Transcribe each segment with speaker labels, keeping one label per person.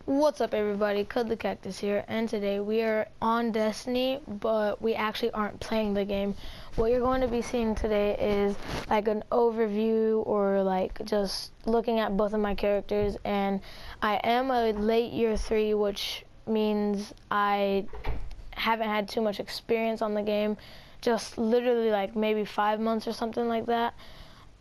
Speaker 1: What's up everybody, Cud the Cactus here, and today we are on Destiny, but we actually aren't playing the game. What you're going to be seeing today is like an overview or like just looking at both of my characters, and I am a late year 3, which means I haven't had too much experience on the game, just literally like maybe 5 months or something like that.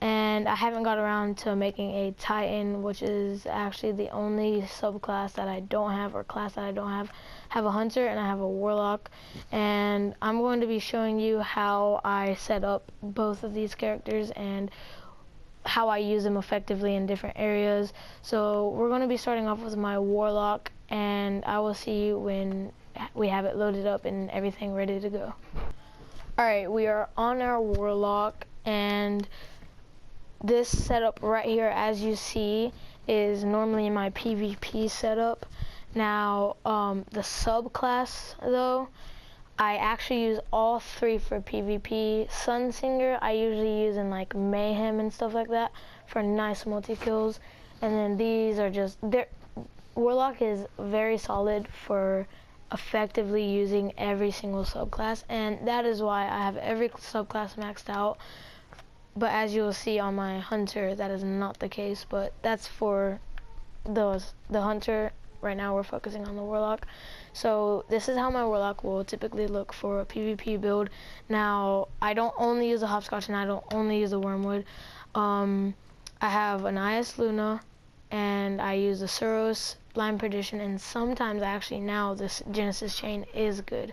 Speaker 1: And I haven't got around to making a Titan, which is actually the only subclass that I don't have, or class that I don't have. I have a Hunter and I have a Warlock, and I'm going to be showing you how I set up both of these characters and how I use them effectively in different areas. So we're going to be starting off with my Warlock, and I will see you when we have it loaded up and everything ready to go. Alright, we are on our Warlock, and this setup right here, as you see, is normally my PvP setup. Now, the subclass though, I actually use all 3 for PvP. Sunsinger I usually use in like Mayhem and stuff like that for nice multi-kills. And then these are just, Warlock is very solid for effectively using every single subclass, and that is why I have every subclass maxed out. But as you will see on my Hunter, that is not the case, but that's for the Hunter. Right now we're focusing on the Warlock. So this is how my Warlock will typically look for a PvP build. Now, I don't only use a Hopscotch and I don't only use a Wormwood. I have an IS Luna, and I use the Suros, Blind Perdition, and sometimes actually now this Genesis Chain is good.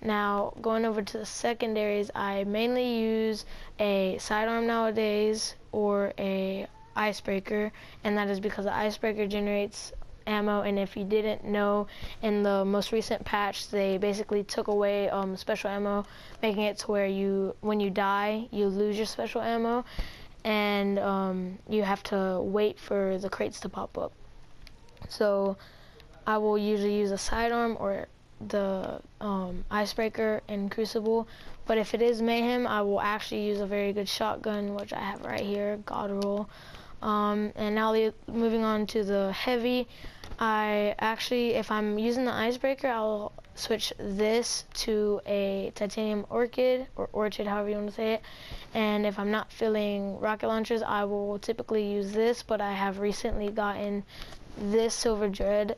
Speaker 1: Now, going over to the secondaries, I mainly use a sidearm nowadays or a icebreaker, and that is because the icebreaker generates ammo. And if you didn't know, in the most recent patch they basically took away special ammo, making it to where when you die, you lose your special ammo, and you have to wait for the crates to pop up. So I will usually use a sidearm or the icebreaker in Crucible, but if it is Mayhem, I will actually use a very good shotgun, which I have right here, God Roll. And now moving on to the heavy, I actually, if I'm using the icebreaker, I'll switch this to a titanium orchid, or orchid, however you want to say it. And if I'm not feeling rocket launchers, I will typically use this, but I have recently gotten this silver dread,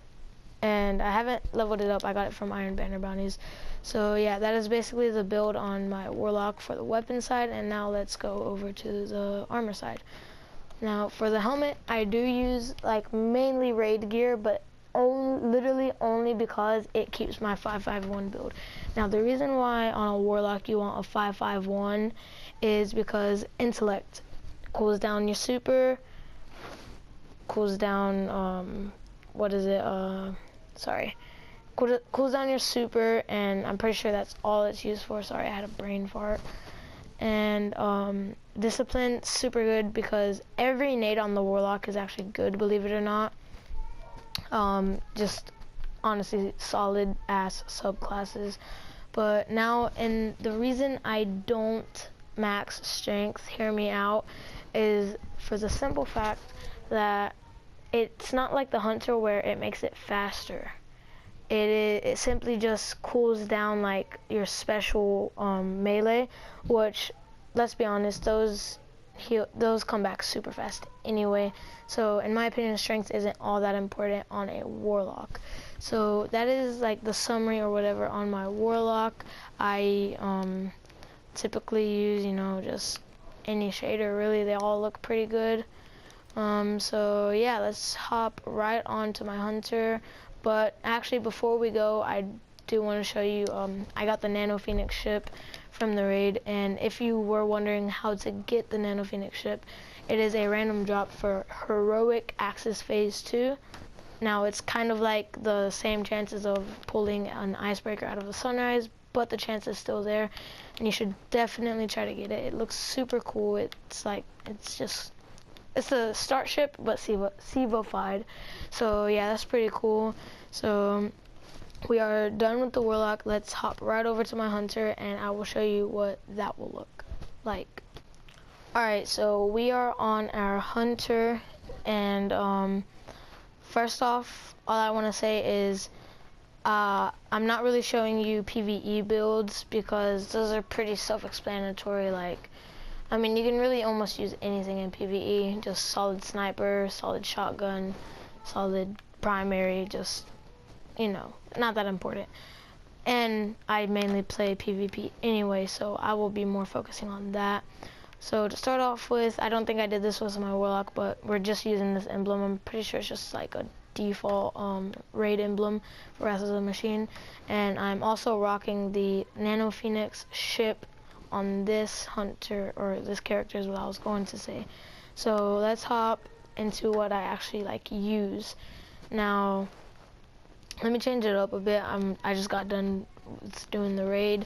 Speaker 1: and I haven't leveled it up. I got it from Iron Banner bounties. So yeah, that is basically the build on my Warlock for the weapon side, and now let's go over to the armor side. Now for the helmet, I do use like mainly raid gear, but literally only because it keeps my 551 build. Now the reason why on a Warlock you want a 551 is because intellect cools down your super, cools down cools down your super, and I'm pretty sure that's all it's used for. Sorry, I had a brain fart. And discipline, super good because every nade on the Warlock is actually good, believe it or not. Just honestly solid ass subclasses. But now, and the reason I don't max strength, hear me out, is for the simple fact that it's not like the Hunter where it makes it faster. It simply just cools down like your special melee, which, let's be honest, those come back super fast anyway. So in my opinion, strength isn't all that important on a Warlock. So that is like the summary or whatever on my Warlock. I typically use, just any shader really. They all look pretty good. So yeah, let's hop right on to my Hunter. But actually, before we go, I do want to show you, I got the Nano Phoenix ship from the raid, and if you were wondering how to get the Nano Phoenix ship, it is a random drop for Heroic Axis Phase 2. Now, it's kind of like the same chances of pulling an icebreaker out of a sunrise, but the chance is still there, and you should definitely try to get it. It looks super cool. It's a start ship, but Sevo-fied. So yeah, that's pretty cool. So we are done with the Warlock. Let's hop right over to my Hunter, and I will show you what that will look like. Alright, so we are on our Hunter, and first off, all I want to say is I'm not really showing you PvE builds because those are pretty self-explanatory. Like, I mean, you can really almost use anything in PvE, just solid sniper, solid shotgun, solid primary, just, you know, not that important. And I mainly play PvP anyway, so I will be more focusing on that. So to start off with, I don't think I did this with my Warlock, but we're just using this emblem. I'm pretty sure it's just like a default raid emblem for Wrath of the Machine. And I'm also rocking the Nano Phoenix ship on this hunter, or this character is what I was going to say. So let's hop into what I actually like use. Now, let me change it up a bit. I just got done with doing the raid.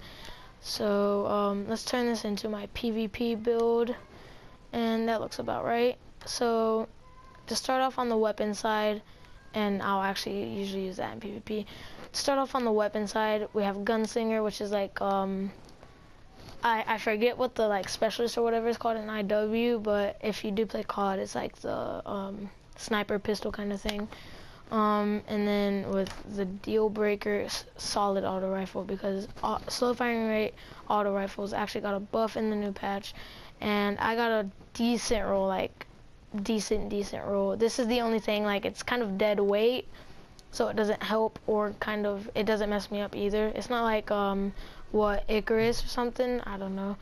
Speaker 1: So let's turn this into my PvP build, and that looks about right. So to start off on the weapon side, and I'll actually usually use that in PvP. To start off on the weapon side, we have Gunslinger, which is like I forget what the like specialist or whatever is called in IW, but if you do play COD, it's like the sniper pistol kind of thing. And then with the deal breaker, solid auto rifle, because slow firing rate auto rifles actually got a buff in the new patch, and I got a decent roll, like decent roll. This is the only thing, like it's kind of dead weight, so it doesn't help, or kind of it doesn't mess me up either. It's not like what Icarus or something, I don't know.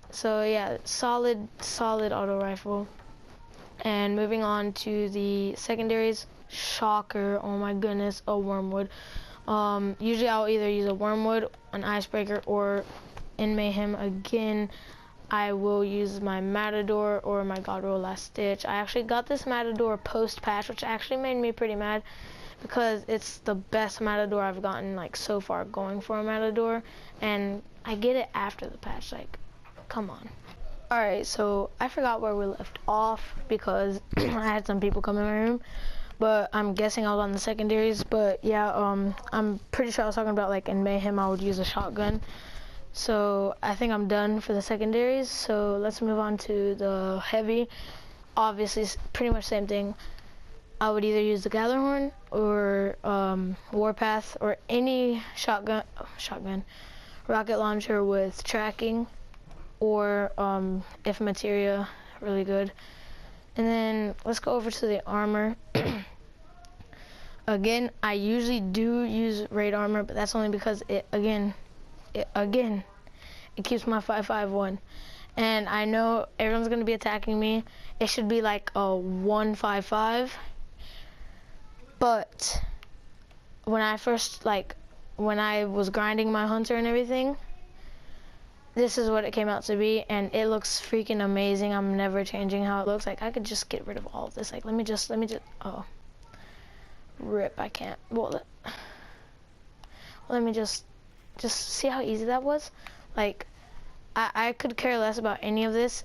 Speaker 1: So yeah, solid auto rifle. And moving on to the secondaries, shocker, oh my goodness, a wormwood. Usually I'll either use a wormwood, an icebreaker, or in Mayhem again, I will use my Matador or my God Roll Last Stitch. I actually got this Matador post-patch, which actually made me pretty mad because it's the best Matador I've gotten like so far going for a Matador, and I get it after the patch, like, come on. Alright, so I forgot where we left off because I had some people come in my room, but I'm guessing I was on the secondaries. But yeah, I'm pretty sure I was talking about like in Mayhem I would use a shotgun. So I think I'm done for the secondaries, so let's move on to the heavy. Obviously it's pretty much the same thing. I would either use the Gatherhorn or Warpath or any shotgun rocket launcher with tracking, or if materia, really good. And then let's go over to the armor. Again, I usually do use raid armor, but that's only because it keeps my 551. And I know everyone's gonna be attacking me. It should be like a 155. But when I first, when I was grinding my hunter and everything, this is what it came out to be, and it looks freaking amazing. I'm never changing how it looks. Like, I could just get rid of all of this. Like, let me just, oh, rip, I can't. Well, let me just see how easy that was. Like, I could care less about any of this,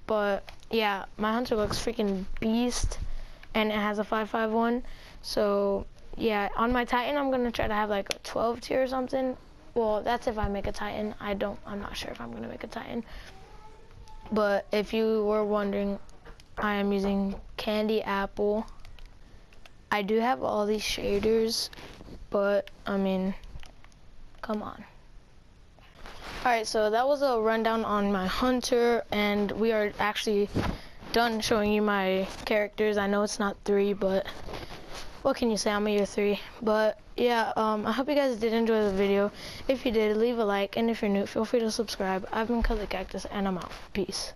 Speaker 1: but yeah, my hunter looks freaking beast, and it has a 551. So yeah, on my Titan, I'm gonna try to have like a 12 tier or something. Well, that's if I make a Titan. I'm not sure if I'm gonna make a Titan. But if you were wondering, I am using Candy Apple. I do have all these shaders, but I mean, come on. Alright, so that was a rundown on my hunter, and we are actually done showing you my characters. I know it's not 3, but what can you say? I'm a year 3. But yeah, I hope you guys did enjoy the video. If you did, leave a like, and if you're new, feel free to subscribe. I've been Cutlet Cactus, and I'm out. Peace.